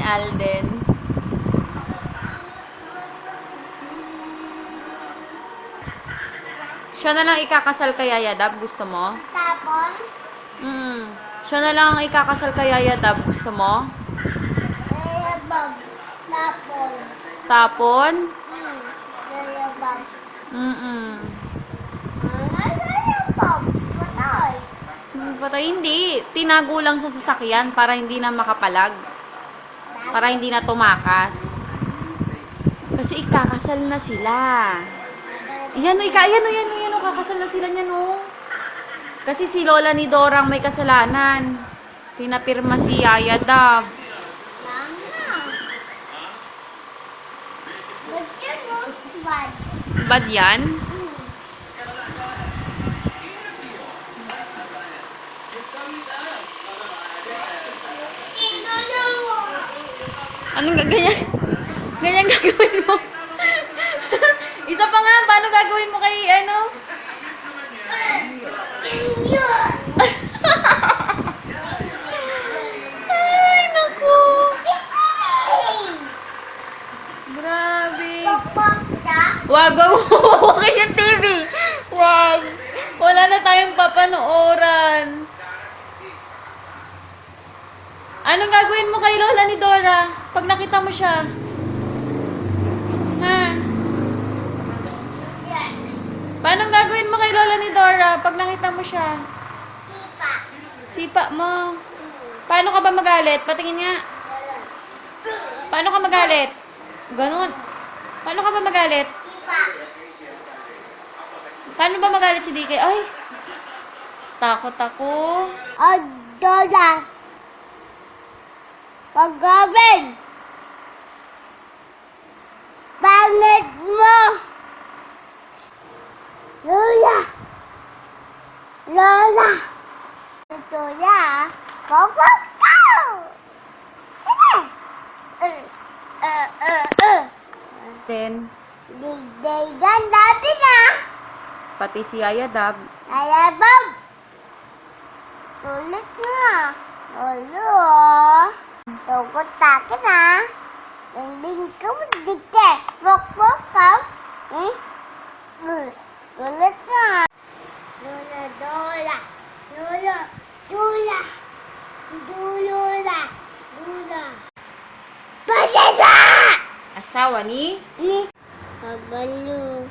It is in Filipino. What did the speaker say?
Alden. Siya na lang ikakasal kay Yaya Dab, gusto mo? Tapon? Siya na lang ang ikakasal kay Yaya Dab, gusto mo? Yayabab. Tapon. Tapon? Yayabab. Yayabab. Patay. Patay, hindi. Tinago lang sa sasakyan para hindi na makapalag. Para hindi na tumakas. Kasi ikakasal na sila. Yan o, kakasal na sila niyan o. Kasi si Lola ni Dorang may kasalanan. Pinapirma si Yaya Dab. Lama. Ba't yun o? Bad. Bad yan? Anong ganyan? Ganyan gagawin mo? Isa pa nga, paano gagawin mo kay ano? Ay, naku. Grabe. Wag, okay yung TV. Wag. Wala na tayong papanooran. Anong gagawin mo kay Lola ni Dora pag nakita mo siya? Ha? Paano gagawin mo kay Lola ni Dora pag nakita mo siya? Tipa. Sipa mo. Paano ka ba magalit? Patingin nga. Paano ka magalit? Ganun. Paano ka ba magalit? Tipa. Paano ba magalit si DK? Ay! Takot ako. Dola. Paggabi. Pangit mo. Lola. Lola. Ito ya. Pagod ka. Then, Digdigan dati na. pati si Yaya Dab. Ayabab. Tulit nga. Lolo. Tugot takin ha. Dinding ka mo dike. Wok ka. Tulit nga. Lola, Dola. Lola, Dola. Dola. Dola. Pasada! Asawa ni? Ni. Pabalo.